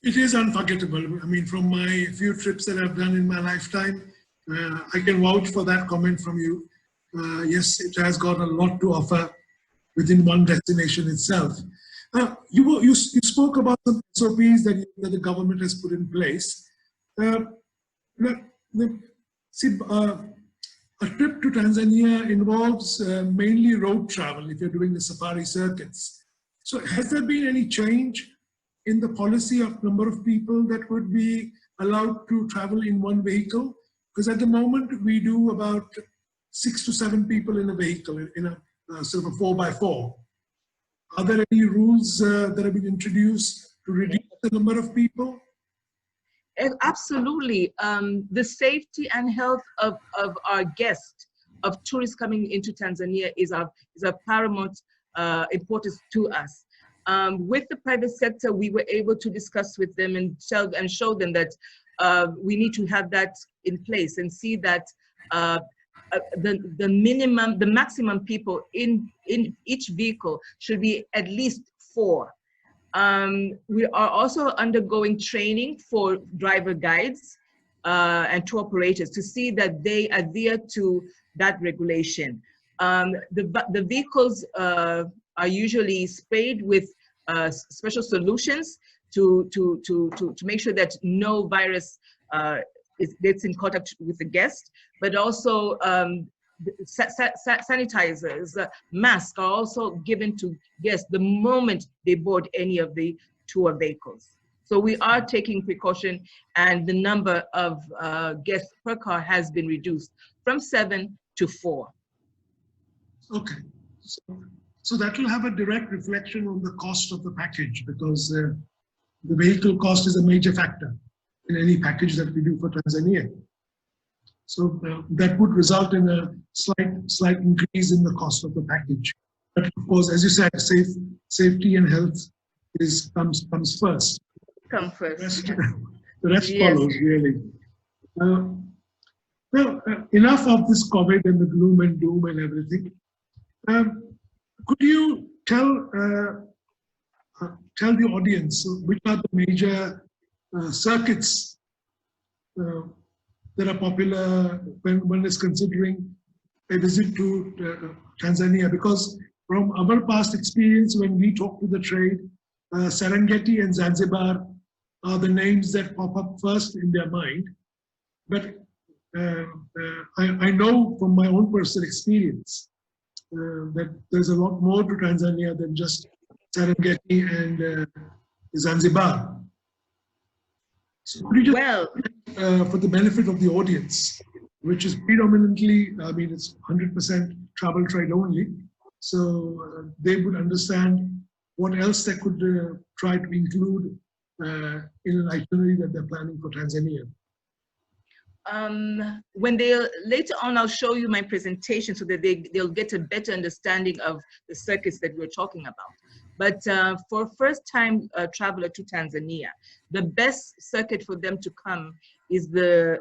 It is unforgettable. I mean, from my few trips that I've done in my lifetime, I can vouch for that comment from you. Yes, it has got a lot to offer within one destination itself. You spoke about some SOPs that the government has put in place. See, a trip to Tanzania involves mainly road travel if you're doing the safari circuits. So has there been any change in the policy of number of people that would be allowed to travel in one vehicle? Because at the moment we do about 6 to 7 people in a vehicle, in a sort of a 4x4. Are there any rules that have been introduced to reduce the number of people? Absolutely. The safety and health of our guests, of tourists coming into Tanzania is of paramount importance to us. With the private sector, we were able to discuss with them and show them that we need to have that in place and see that the maximum people in each vehicle should be at least 4. We are also undergoing training for driver guides and tour operators to see that they adhere to that regulation. The vehicles are usually sprayed with special solutions to make sure that no virus gets in contact with the guest, but also sanitizers, masks are also given to guests the moment they board any of the tour vehicles. So we are taking precaution, and the number of guests per car has been reduced from 7 to 4. Okay, so that will have a direct reflection on the cost of the package, because the vehicle cost is a major factor in any package that we do for Tanzania. So that would result in a slight increase in the cost of the package. But of course, as you said, safety and health comes first. Come first. The rest follows, really. Well, enough of this COVID and the gloom and doom and everything. Could you tell the audience which are the major circuits that are popular when one is considering a visit to Tanzania? Because from our past experience, when we talk to the trade, Serengeti and Zanzibar are the names that pop up first in their mind. But I know from my own personal experience that there's a lot more to Tanzania than just Serengeti and Zanzibar. So could you just, for the benefit of the audience, which is predominantly, I mean, it's 100% travel trade only, so they would understand what else they could try to include in an itinerary that they're planning for Tanzania. When later on, I'll show you my presentation so that they'll get a better understanding of the circuits that we're talking about. But for a first-time traveler to Tanzania, the best circuit for them to come is the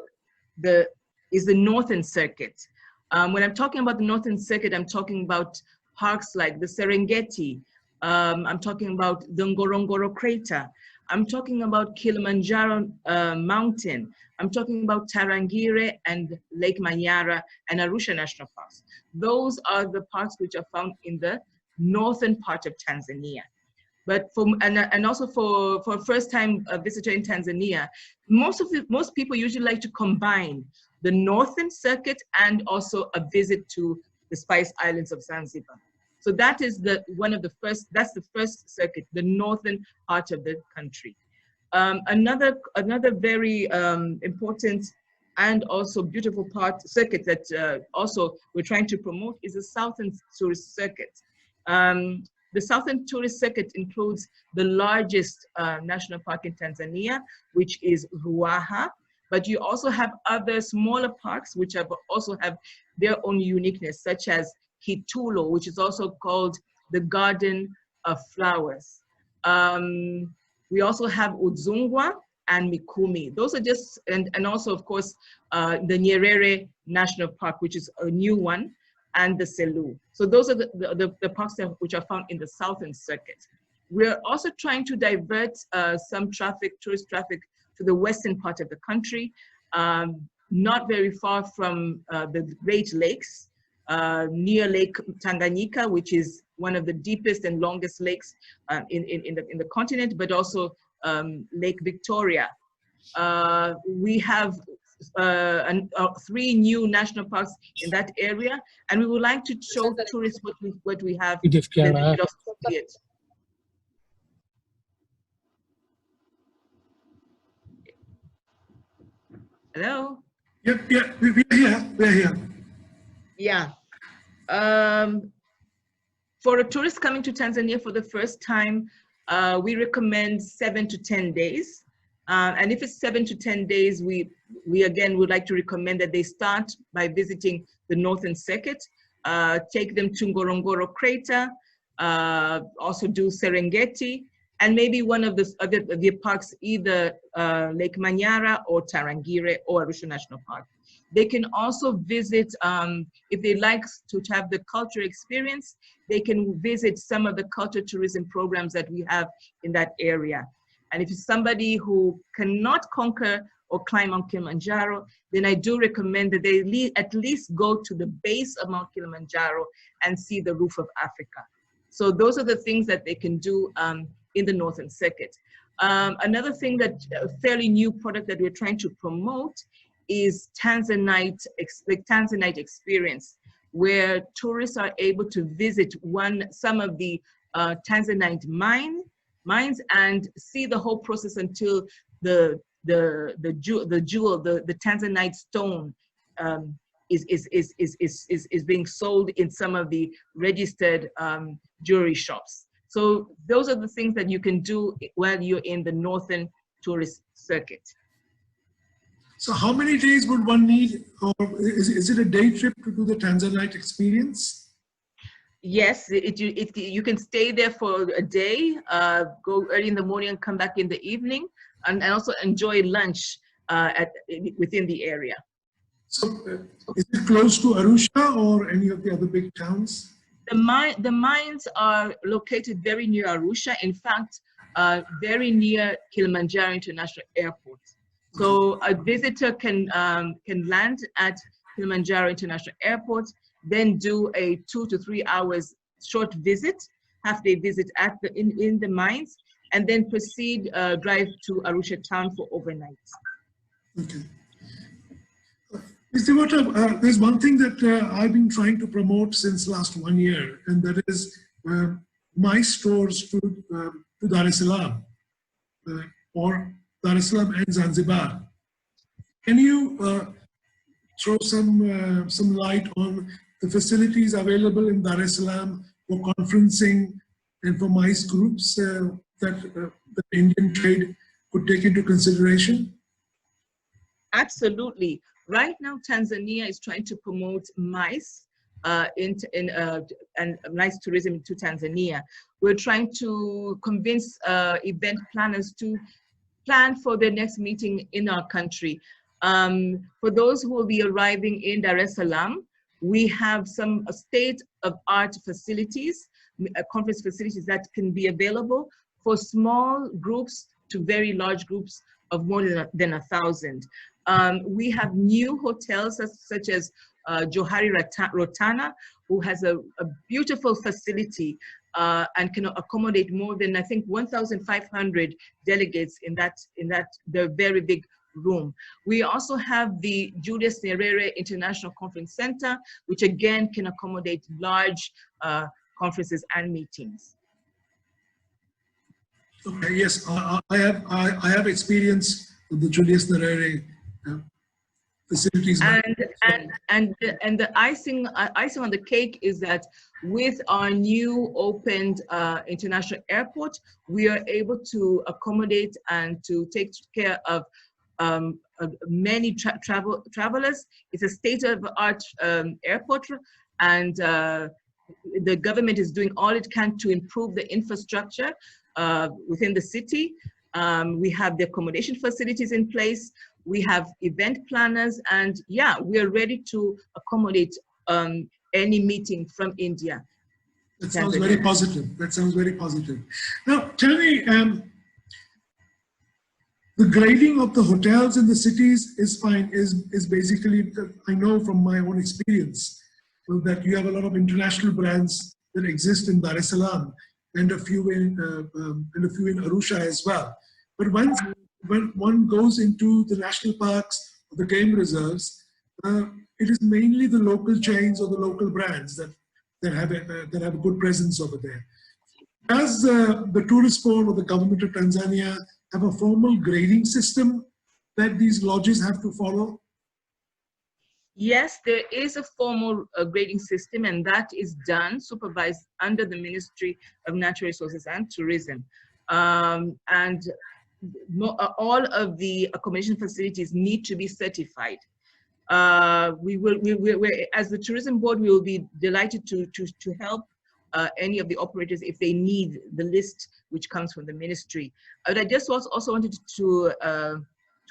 Northern Circuit. When I'm talking about the Northern Circuit, I'm talking about parks like the Serengeti. I'm talking about the Ngorongoro Crater. I'm talking about Kilimanjaro Mountain. I'm talking about Tarangire and Lake Manyara and Arusha National Parks. Those are the parks which are found in the northern part of Tanzania. But and also for a first-time visitor in Tanzania, most people usually like to combine the Northern Circuit and also a visit to the Spice Islands of Zanzibar. So that is that's the first circuit, the northern part of the country. Another very important and also beautiful circuit that also we're trying to promote is the Southern Tourist Circuit. The Southern Tourist Circuit includes the largest national park in Tanzania, which is Ruaha, but you also have other smaller parks which also have their own uniqueness, such as Kitulo, which is also called the Garden of Flowers. We also have Udzungwa and Mikumi. Those are just, and also of course, the Nyerere National Park, which is a new one, and the Selu. So those are the parks which are found in the Southern Circuit. We're also trying to divert some traffic, tourist traffic, to the western part of the country, not very far from the Great Lakes, near Lake Tanganyika, which is one of the deepest and longest lakes in the continent, but also Lake Victoria. We have 3 new national parks in that area, and we would like to show tourists what we have. Hello? Yep, yeah, we're here. Yeah. For a tourist coming to Tanzania for the first time, we recommend 7 to 10 days. And if it's 7 to 10 days, we again would like to recommend that they start by visiting the northern circuit, take them to Ngorongoro Crater, also do Serengeti, and maybe one of the parks, either Lake Manyara or Tarangire or Arusha National Park. They can also visit, if they like to have the cultural experience, they can visit some of the cultural tourism programs that we have in that area. And if it's somebody who cannot conquer or climb Mount Kilimanjaro, then I do recommend that they at least go to the base of Mount Kilimanjaro and see the roof of Africa. So those are the things that they can do in the Northern Circuit. Another thing that a fairly new product that we're trying to promote is the Tanzanite experience, where tourists are able to visit some of the Tanzanite mines and see the whole process until the Tanzanite stone is being sold in some of the registered jewelry shops. So those are the things that you can do while you're in the Northern Tourist Circuit. So how many days would one need, or is it a day trip to do the Tanzanite experience? Yes, you can stay there for a day, go early in the morning and come back in the evening, and also enjoy lunch within the area. So is it close to Arusha or any of the other big towns? The mines are located very near Arusha, in fact, very near Kilimanjaro International Airport. So a visitor can land at Kilimanjaro International Airport, then do a 2 to 3 hours short visit, half-day visit in the mines, and then proceed, drive to Arusha town for overnight. Okay. Ms. Devota, there's one thing that I've been trying to promote since last 1 year, and that is my stores to Dar es Salaam, or Dar es Salaam and Zanzibar. Can you throw some light on the facilities available in Dar es Salaam for conferencing and for MICE groups that the Indian trade could take into consideration? Absolutely. Right now, Tanzania is trying to promote MICE and MICE tourism to Tanzania. We're trying to convince event planners to plan for their next meeting in our country. For those who will be arriving in Dar es Salaam, we have some state-of-art facilities, conference facilities that can be available for small groups to very large groups of more than 1,000. We have new hotels such as Johari Rotana, who has a beautiful facility and can accommodate more than, I think, 1,500 delegates in the very big room. We also have the Julius Nyerere International Conference Center, which again can accommodate large conferences and meetings. Okay, yes, I have experience with the Julius Nyerere facilities. And the icing on the cake is that with our new opened international airport, we are able to accommodate and to take care of many travelers. It's a state-of-the-art airport, and the government is doing all it can to improve the infrastructure within the city. We have the accommodation facilities in place. We have event planners, and yeah, we are ready to accommodate any meeting from India. That sounds very positive. That sounds very positive. Now, tell me, the grading of the hotels in the cities is fine, is basically, I know from my own experience, that you have a lot of international brands that exist in Dar es Salaam and a few in Arusha as well. But when one goes into the national parks, the game reserves, it is mainly the local chains or the local brands that have a good presence over there. Does the Tourist Board or the government of Tanzania have a formal grading system that these lodges have to follow? Yes, there is a formal grading system, and that is done, supervised under the Ministry of Natural Resources and Tourism. And all of the accommodation facilities need to be certified. As the Tourism Board, we will be delighted to help any of the operators if they need the list which comes from the ministry. But I just also wanted to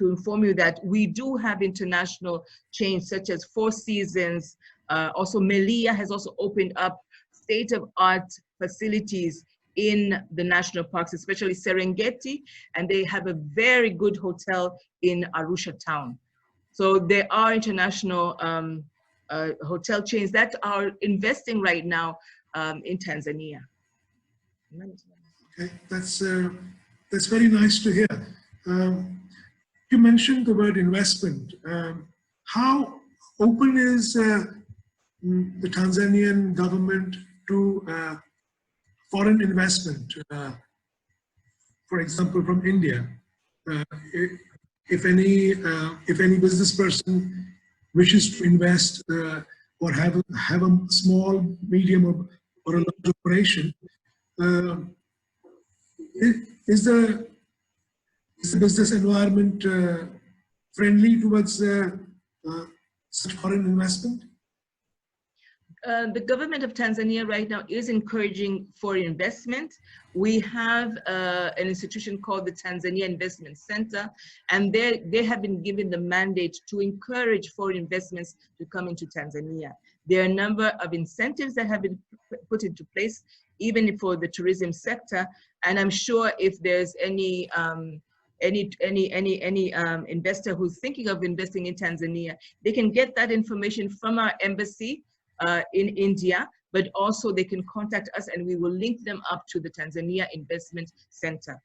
inform you that we do have international chains such as Four Seasons. Also, Melia has also opened up state-of-art facilities in the national parks, especially Serengeti, and they have a very good hotel in Arusha town. So there are international hotel chains that are investing right now in Tanzania. Okay, that's very nice to hear. You mentioned the word investment. How open is the Tanzanian government to foreign investment? For example, from India, if any business person wishes to invest or have a small, medium, or a large operation, is the business environment friendly towards such foreign investment? The government of Tanzania right now is encouraging foreign investment. We have an institution called the Tanzania Investment Center, and they have been given the mandate to encourage foreign investments to come into Tanzania. There are a number of incentives that have been put into place, even for the tourism sector. And I'm sure if there's any investor who's thinking of investing in Tanzania, they can get that information from our embassy in India, but also they can contact us and we will link them up to the Tanzania Investment Center.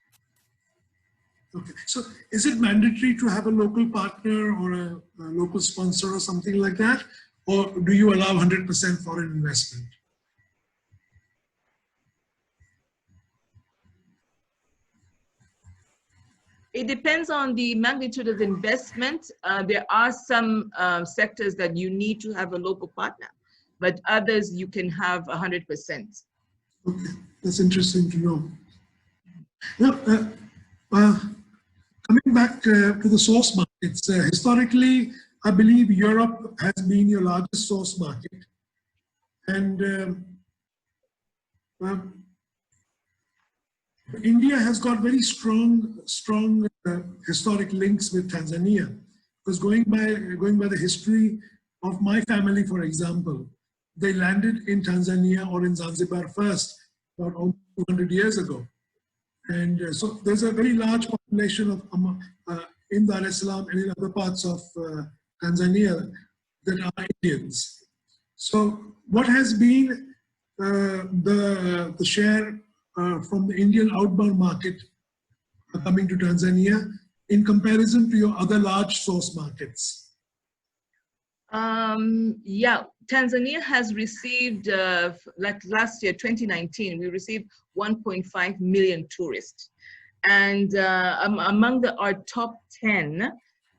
Okay, so is it mandatory to have a local partner or a local sponsor or something like that? Or do you allow 100% foreign investment? It depends on the magnitude of investment. There are some sectors that you need to have a local partner, but others you can have 100%. Okay, that's interesting to know. Now, coming back to the source markets, historically, I believe Europe has been your largest source market. And India has got very strong historic links with Tanzania. Because going by the history of my family, for example, they landed in Tanzania or in Zanzibar first, about almost 200 years ago. And so there's a very large population of in Dar es Salaam and in other parts of Tanzania that are Indians. So what has been the share from the Indian outbound market coming to Tanzania in comparison to your other large source markets? Yeah, Tanzania has received, like last year, 2019, we received 1.5 million tourists. And among our top 10,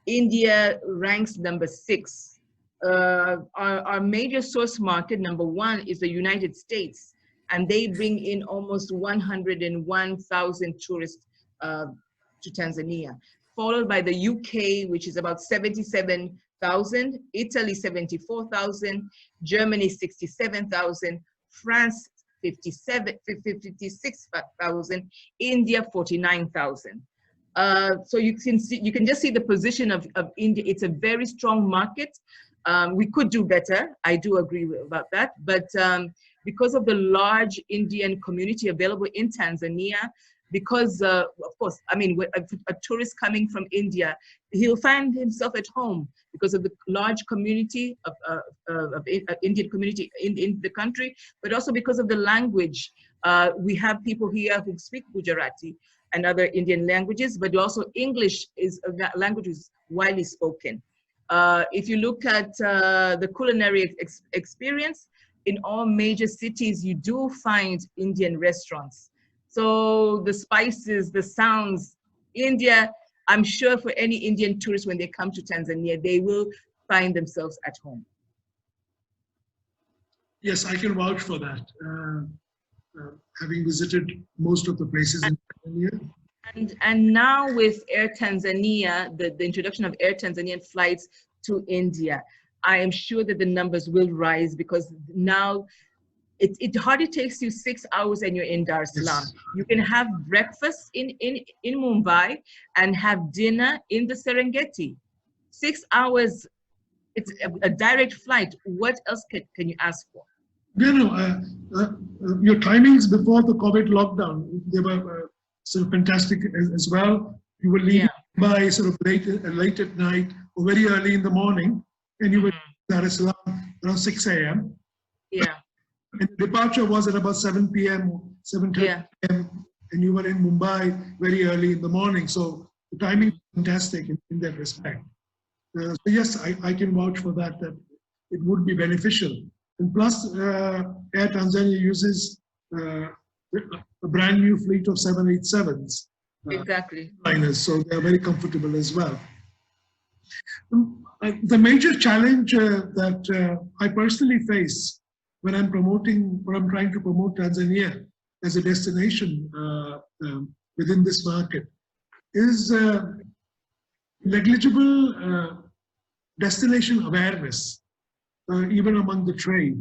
India ranks number 6. Our major source market, number 1, is the United States. And they bring in almost 101,000 tourists to Tanzania, followed by the UK, which is about 77,000, Italy 74,000, Germany 67,000, France 56,000, India 49,000. So you can just see the position of India. It's a very strong market. We could do better. I do agree about that, but because of the large Indian community available in Tanzania, because, of course, I mean, a tourist coming from India, he'll find himself at home because of the large community of Indian community in the country, but also because of the language. We have people here who speak Gujarati and other Indian languages, but also English is a language is widely spoken. If you look at the culinary experience, in all major cities, you do find Indian restaurants. So the spices, the sounds, India, I'm sure for any Indian tourist, when they come to Tanzania, they will find themselves at home. Yes, I can vouch for that. Having visited most of the places in Tanzania. And now with Air Tanzania, the introduction of Air Tanzanian flights to India, I am sure that the numbers will rise, because now it hardly takes you 6 hours and you're in Dar es Salaam. Yes. You can have breakfast in Mumbai and have dinner in the Serengeti. 6 hours, it's a direct flight. What else can you ask for? Your timings before the COVID lockdown, they were sort of fantastic as well. You were leaving by sort of late at night or very early in the morning, and you were in Dar es Salaam around 6 a.m. Yeah. And the departure was at about 7 p.m., 7:30 p.m., and you were in Mumbai very early in the morning. So the timing is fantastic in that respect. So yes, I can vouch for that it would be beneficial. And plus, Air Tanzania uses a brand new fleet of 787s. Exactly. Liners, so they're very comfortable as well. The major challenge that I personally face when I'm trying to promote Tanzania as a destination within this market is negligible destination awareness, even among the trade.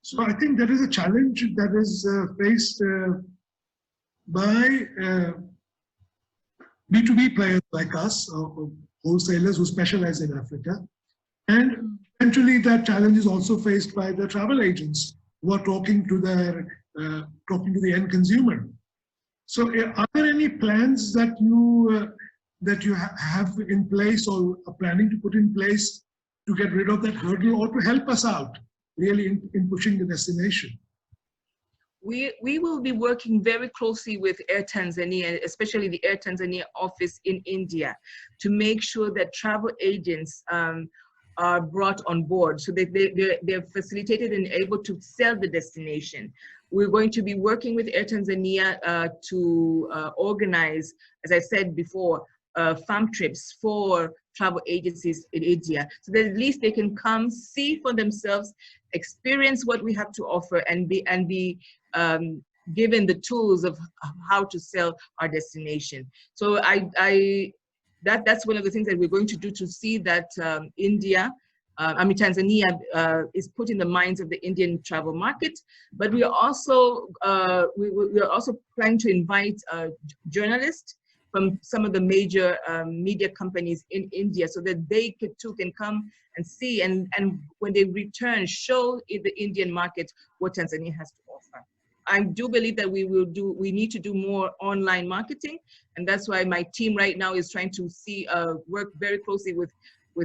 So I think there is a challenge that is faced by B2B players like us, or wholesalers who specialize in Africa. And eventually that challenge is also faced by the travel agents who are talking to the end consumer. So are there any plans that you have in place or are planning to put in place to get rid of that hurdle or to help us out really in pushing the destination? We will be working very closely with Air Tanzania, especially the Air Tanzania office in India, to make sure that travel agents are brought on board so that they're facilitated and able to sell the destination. We're going to be working with Air Tanzania to organize, as I said before, farm trips for travel agencies in India, so that at least they can come see for themselves, experience what we have to offer, and be given the tools of how to sell our destination. So that's one of the things that we're going to do to see that Tanzania is put in the minds of the Indian travel market. But we are also planning to invite journalists from some of the major media companies in India, so that they too can come and see, and when they return, show in the Indian market what Tanzania has to offer. I do believe that we need to do more online marketing, and that's why my team right now is trying to work very closely with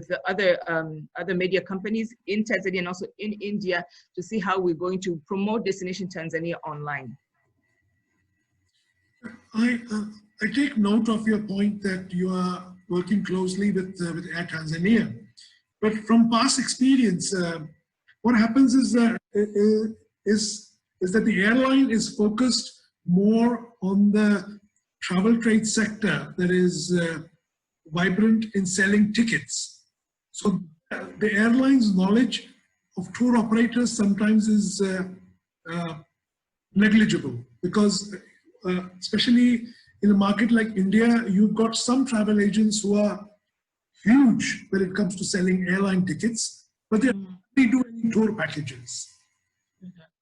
the other media companies in Tanzania and also in India to see how we're going to promote Destination Tanzania online. I take note of your point that you are working closely with Air Tanzania, but from past experience, what happens is that the airline is focused more on the travel trade sector that is vibrant in selling tickets. So the airline's knowledge of tour operators sometimes is negligible, because especially in a market like India, you've got some travel agents who are huge when it comes to selling airline tickets, but they don't do any tour packages.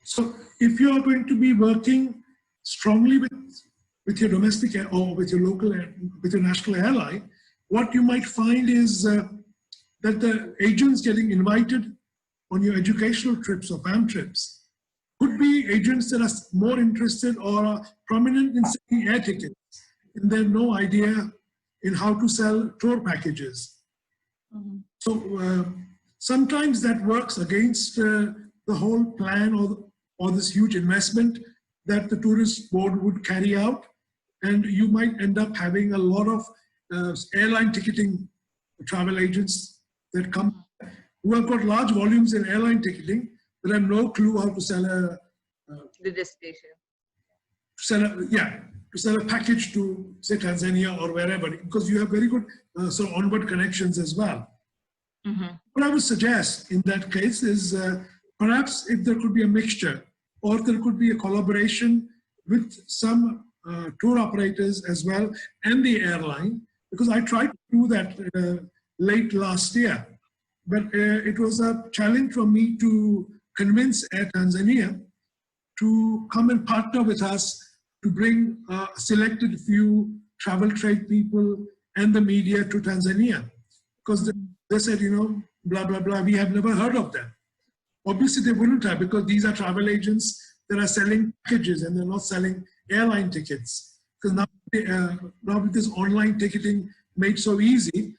So if you are going to be working strongly with your domestic or with your local, with your national airline, what you might find is that the agents getting invited on your educational trips or fam trips could could be agents that are more interested or are prominent in selling air tickets, and they have no idea in how to sell tour packages. Mm-hmm. So sometimes that works against the whole plan or this huge investment that the tourist board would carry out, and you might end up having a lot of airline ticketing travel agents that come who have got large volumes in airline ticketing but have no clue how to sell The destination. to sell a package to, say, Tanzania or wherever, because you have very good sort of onward connections as well. Mm-hmm. What I would suggest in that case is perhaps if there could be a mixture, or there could be a collaboration with some tour operators as well and the airline, because I tried to do that late last year, but it was a challenge for me to convince Air Tanzania to come and partner with us to bring a selected few travel trade people and the media to Tanzania. Because they said, you know, blah, blah, blah, we have never heard of them. Obviously they wouldn't have, because these are travel agents that are selling packages and they're not selling airline tickets. Because now with this online ticketing made so easy,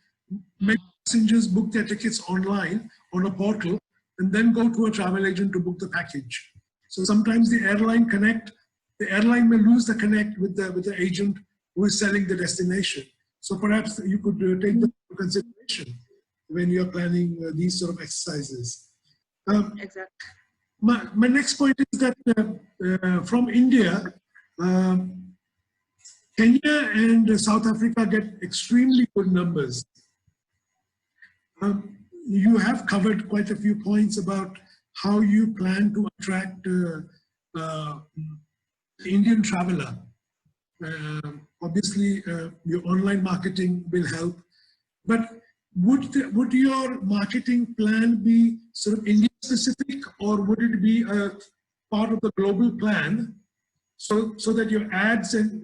many passengers book their tickets online on a portal and then go to a travel agent to book the package. So sometimes the airline may lose the connect with the agent who is selling the destination. So perhaps you could take that into consideration when you're planning these sort of exercises. Exactly. My next point is that from India, Kenya and South Africa get extremely good numbers. You have covered quite a few points about how you plan to attract the Indian traveler. Obviously, your online marketing will help, but would your marketing plan be sort of India specific, or would it be a part of the global plan, so that your ads and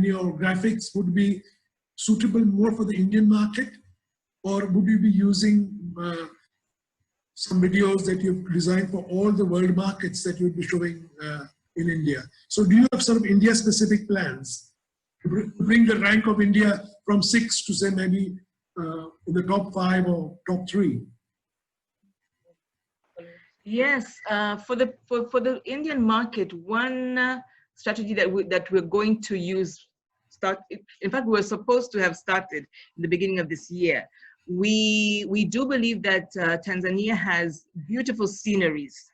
your graphics would be suitable more for the Indian market, or would you be using some videos that you've designed for all the world markets that you'll be showing in India? So do you have sort of India specific plans to bring the rank of India from 6 to, say, maybe in the top 5 or top 3? Yes, for the Indian market, one strategy that we're going to use in fact, we were supposed to have started in the beginning of this year. We do believe that Tanzania has beautiful sceneries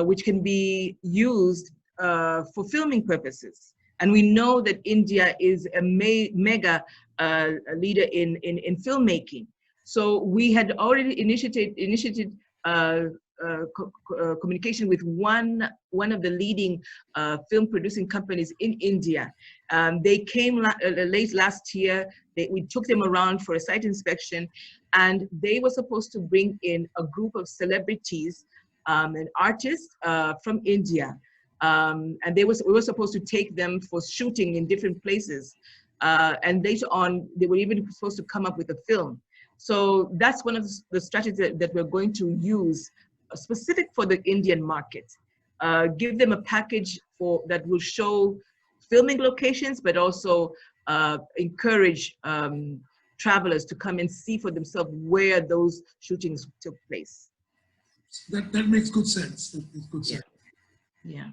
which can be used for filming purposes. And we know that India is a mega leader in filmmaking. So we had already initiated communication with one of the leading film producing companies in India. They came late last year. We took them around for a site inspection, and they were supposed to bring in a group of celebrities and artists from India. And we were supposed to take them for shooting in different places. And later on, they were even supposed to come up with a film. So that's one of the strategies that we're going to use specific for the Indian market. Give them a package that will show filming locations, but also encourage travelers to come and see for themselves where those shootings took place. That makes good sense. That makes good sense. Yeah.